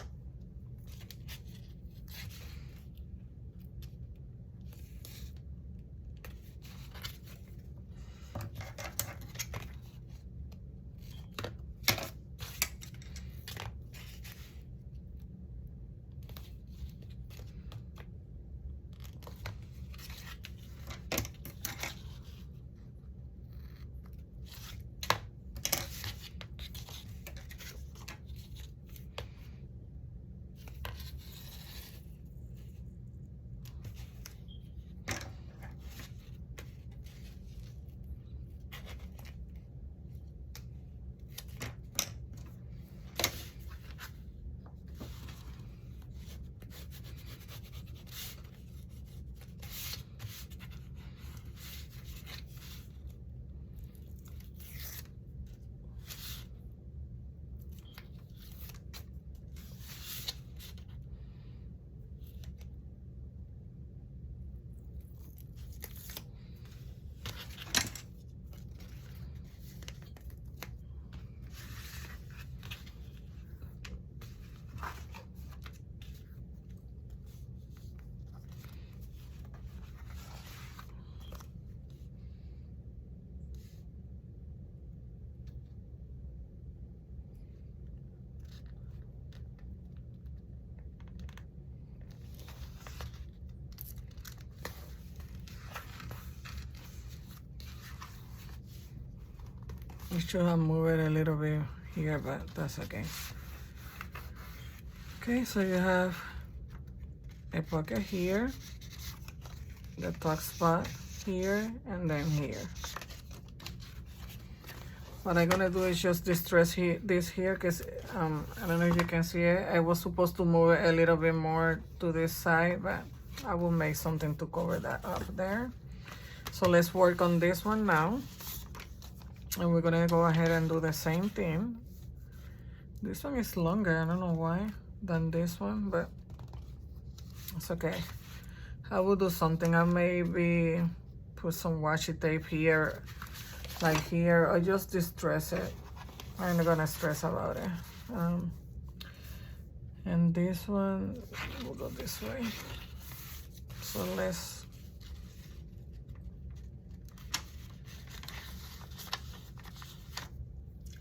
Speaker 1: I should have moved it a little bit here, but that's okay. Okay, so you have a pocket here, the tuck spot here, and then here. What I'm gonna do is just distress this here, because I don't know if you can see it. I was supposed to move it a little bit more to this side, but I will make something to cover that up there. So let's work on this one now. And we're gonna go ahead and do the same thing. This one is longer, I don't know why, than this one, but it's okay. I will do something. I maybe put some washi tape here like here, or just distress it. I'm not gonna stress about it. And this one will go this way. So let's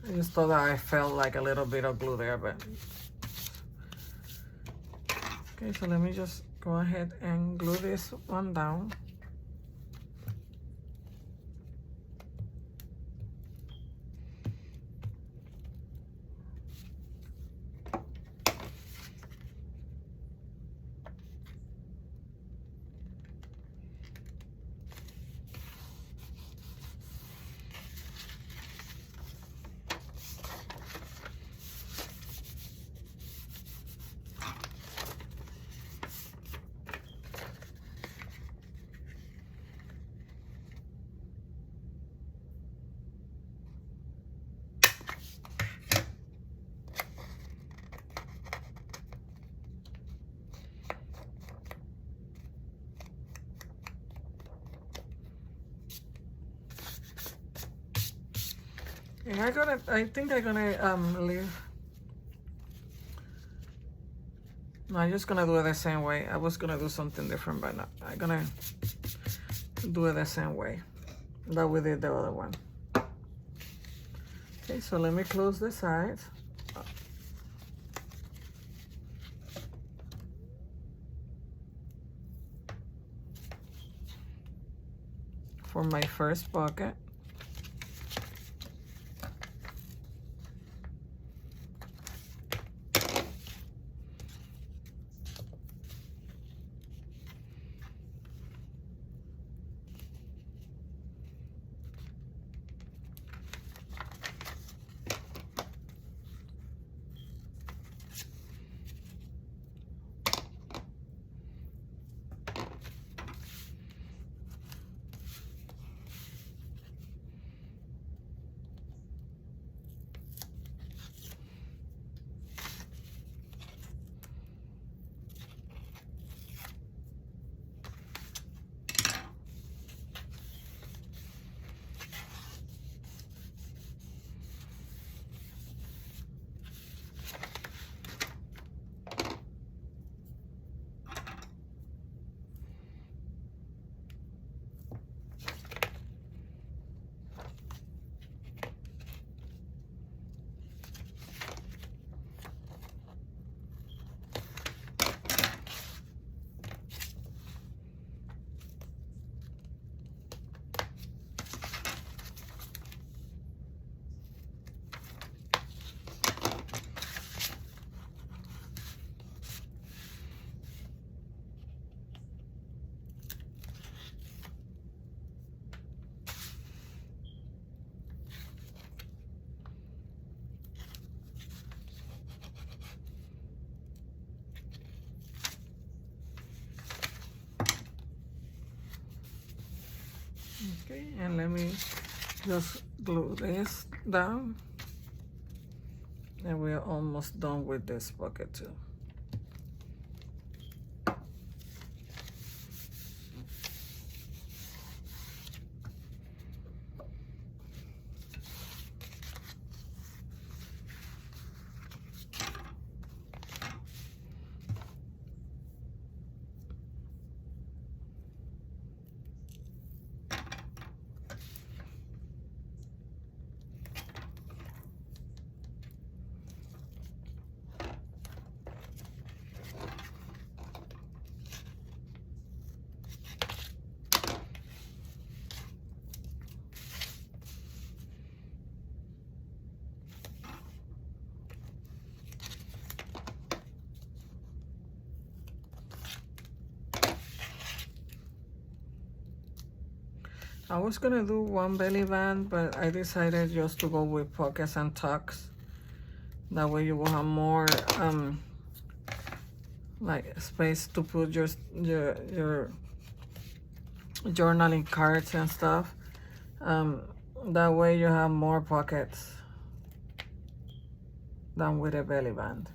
Speaker 1: I just thought that I felt like a little bit of glue there, but okay, so let me just go ahead and glue this one down. And I think I'm gonna leave. No, I'm just gonna do it the same way. I was gonna do something different, but no, I'm gonna do it the same way that we did the other one. Okay, so let me close the sides. For my first pocket. Okay, and let me just glue this down. And we're almost done with this pocket too. I was gonna do one belly band, but I decided just to go with pockets and tucks. That way you will have more like space to put your journaling cards and stuff. That way you have more pockets than with a belly band.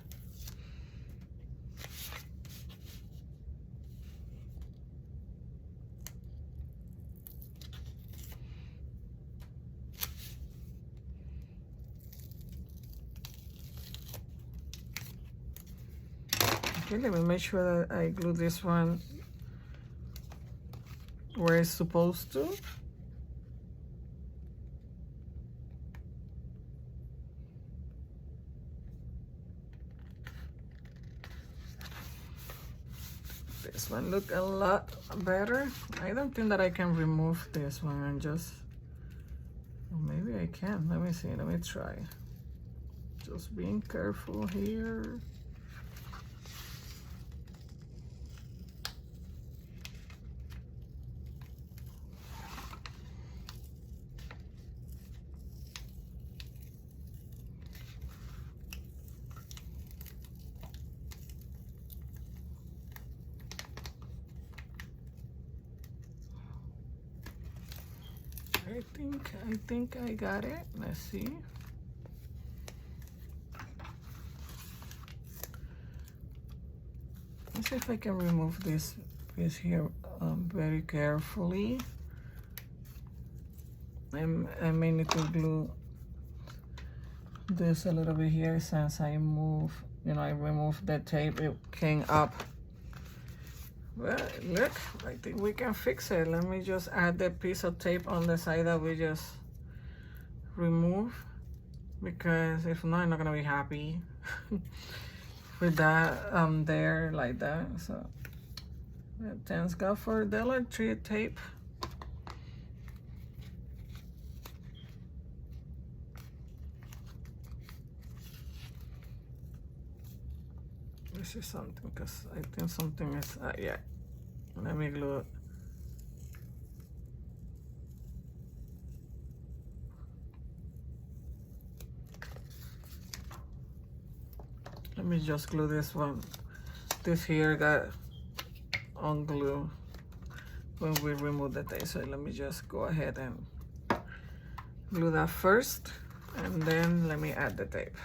Speaker 1: Okay, let me make sure that I glue this one where it's supposed to. This one look a lot better. I don't think that I can remove this one and just, well, maybe I can. Let me see, let me try. Just being careful here. I think I got it. Let's see. Let's see if I can remove this piece here very carefully. I may need to glue this a little bit here since I move, you know, I removed the tape, it came up. Well, look, I think we can fix it. Let me just add the piece of tape on the side that we just removed, because if not, I'm not gonna be happy with that there like that. So thanks God for Dollar Tree tape. This is something, because I think something is, yeah. Let me glue it. Let me just glue this one. This here got unglue when we remove the tape. So let me just go ahead and glue that first, and then let me add the tape.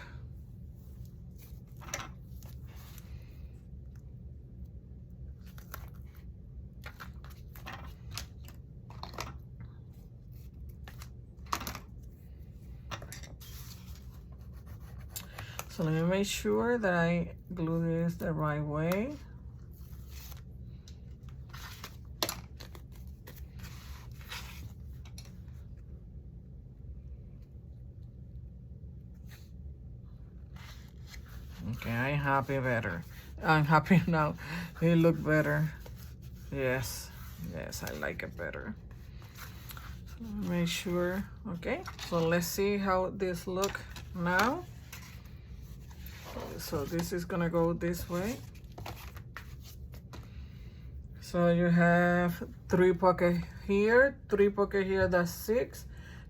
Speaker 1: So let me make sure that I glue this the right way. Okay, I'm happy better. I'm happy now. It look better. Yes, yes, I like it better. So make sure. Okay, so let's see how this look now. So this is gonna go this way. So you have 3 pockets here, 3 pockets here. That's 6,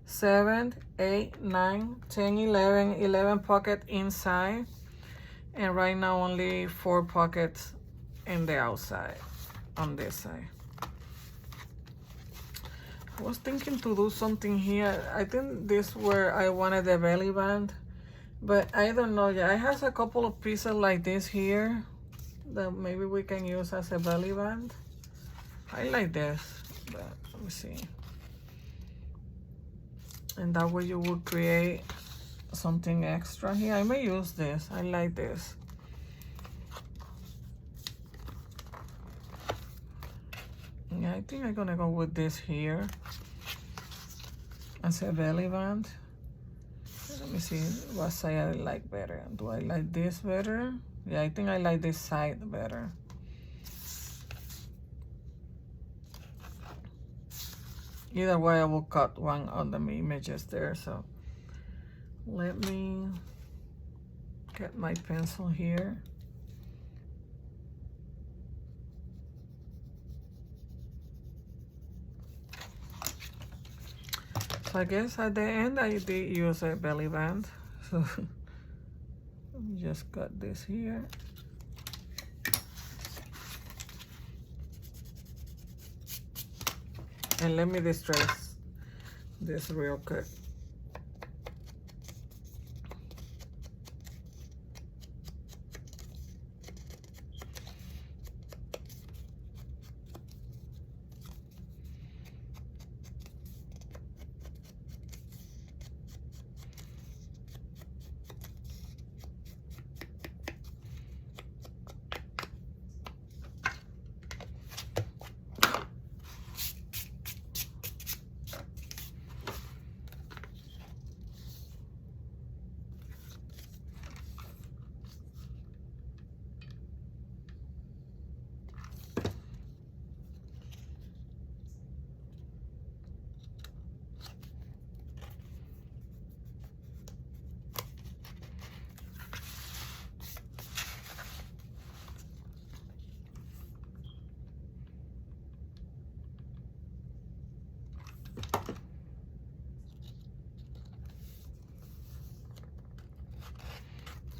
Speaker 1: 7, 8, 9, 10, 11, 11 pockets inside, and right now only 4 pockets in the outside on this side. I was thinking to do something here. I think this where I wanted the belly band, but I don't know yet. I have a couple of pieces like this here that maybe we can use as a belly band. I like this, but let me see. And that way you will create something extra here. I may use this. I like this. Yeah, I think I'm gonna go with this here as a belly band. Let me see what side I like better. Do I like this better? Yeah, I think I like this side better. Either way, I will cut one of the images there. So let me get my pencil here. So I guess at the end I did use a belly band. So let me just cut this here. And let me distress this real quick.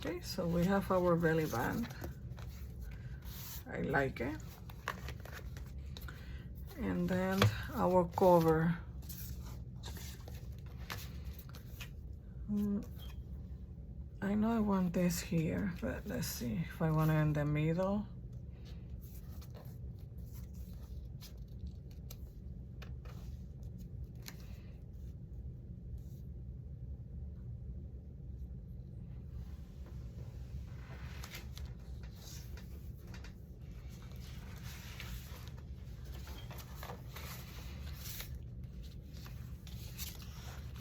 Speaker 1: Okay, so we have our belly band. I like it. And then our cover. I know I want this here, but let's see if I want it in the middle.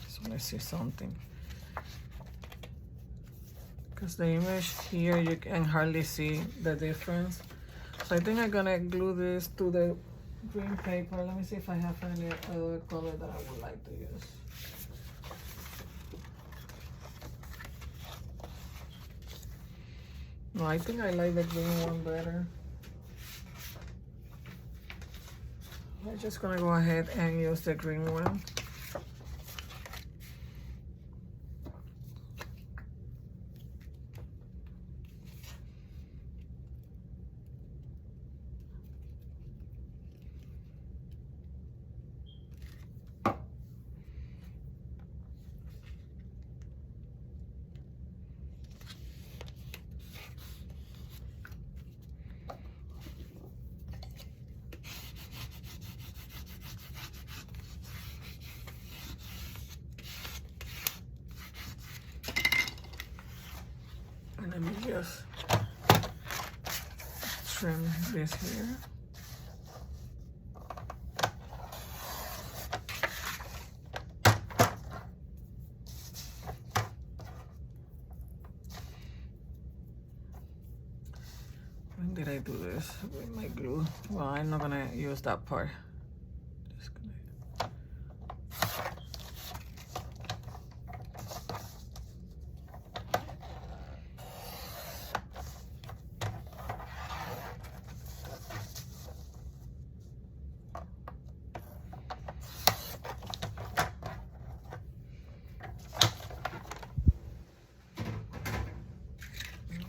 Speaker 1: So let's see something. Because the image here, you can hardly see the difference. So I think I'm gonna glue this to the green paper. Let me see if I have any other color that I would like to use. No, I think I like the green one better. I'm just gonna go ahead and use the green one. And let me just trim this here. When did I do this with my glue? Well, I'm not gonna use that part. Just gonna...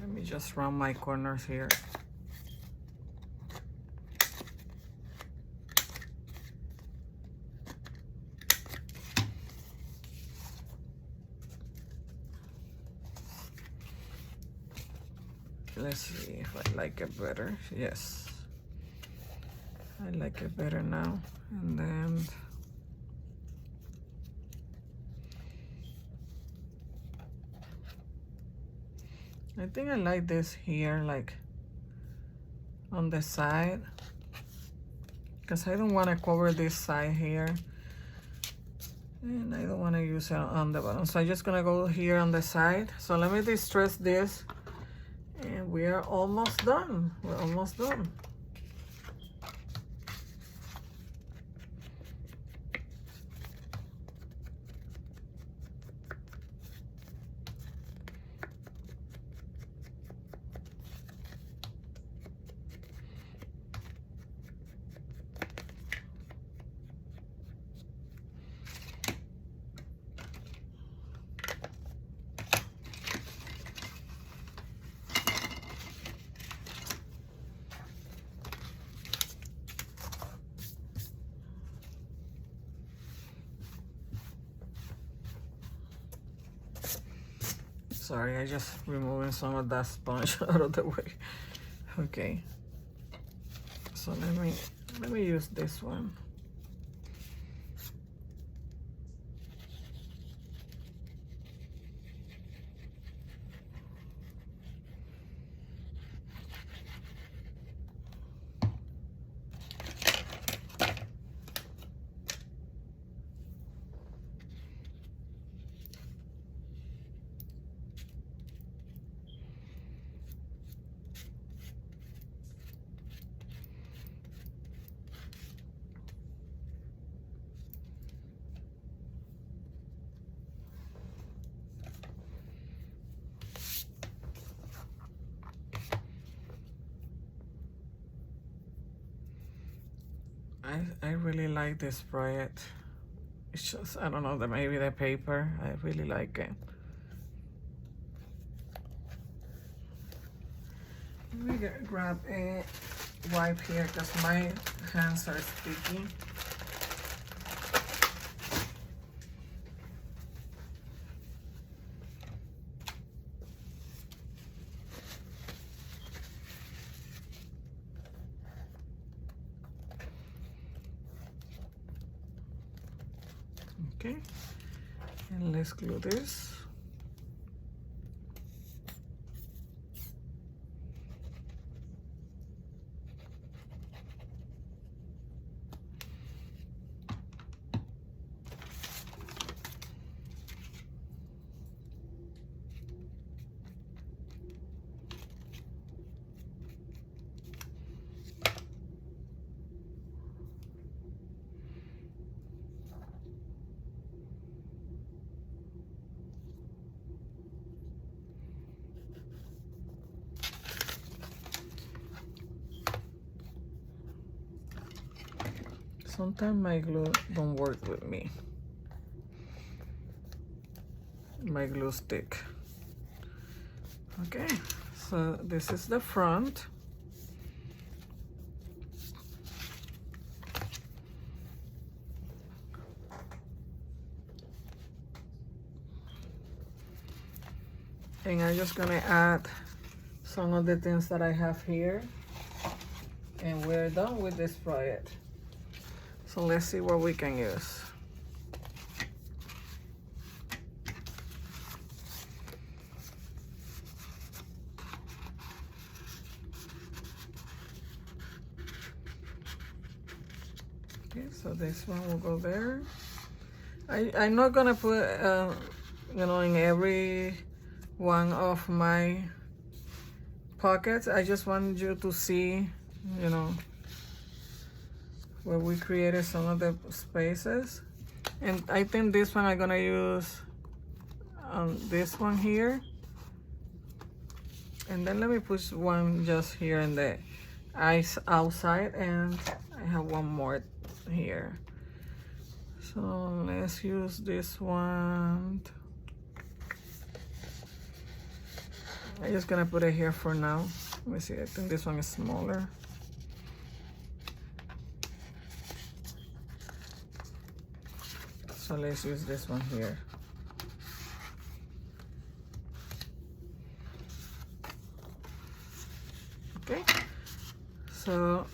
Speaker 1: Let me just round my corners here. Let's see if I like it better. Yes, I like it better now. And then I think I like this here, like on the side, because I don't want to cover this side here, and I don't want to use it on the bottom. So I'm just gonna go here on the side. So let me distress this, and we are almost done. We're almost done. Sorry, I just removing some of that sponge out of the way. Okay. So let me use this one. I really like this project. It's just, I don't know, maybe the paper, I really like it. Let me grab a wipe here because my hands are sticky. Okay, and let's glue this. Sometimes my glue don't work with me. My glue stick. Okay, so this is the front. And I'm just gonna add some of the things that I have here. And we're done with this project. So let's see what we can use. Okay, so this one will go there. I'm not gonna put, you know, in every one of my pockets. I just want you to see, you know, where we created some of the spaces. And I think this one I'm gonna use this one here. And then let me push one just here in the eyes outside, and I have one more here. So let's use this one. I'm just gonna put it here for now. Let me see, I think this one is smaller. So let's use this one here. Okay, so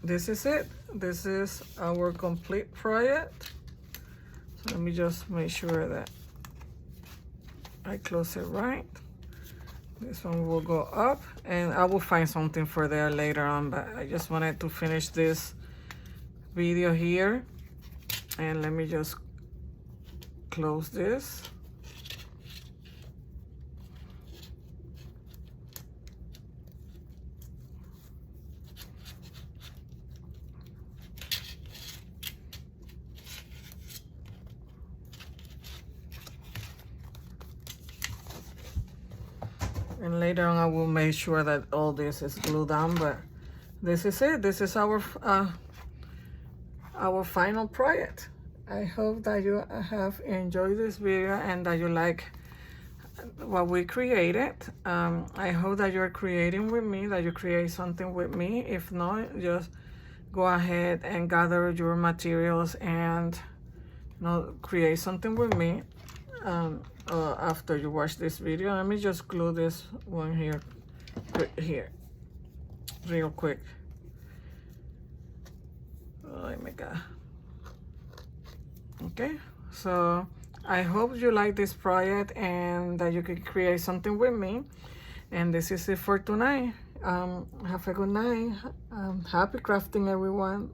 Speaker 1: this is it. This is our complete project. So let me just make sure that I close it right. This one will go up, and I will find something for there later on, but I just wanted to finish this video here. And let me just close this. And later on I will make sure that all this is glued down, but this is it. This is our final project. I hope that you have enjoyed this video and that you like what we created. I hope that you're creating with me, that you create something with me. If not, just go ahead and gather your materials and, you know, create something with me after you watch this video. Let me just glue this one here real quick. Oh my God. Okay, so I hope you like this project and that you can create something with me. And this is it for tonight. Have a good night. Happy crafting, everyone.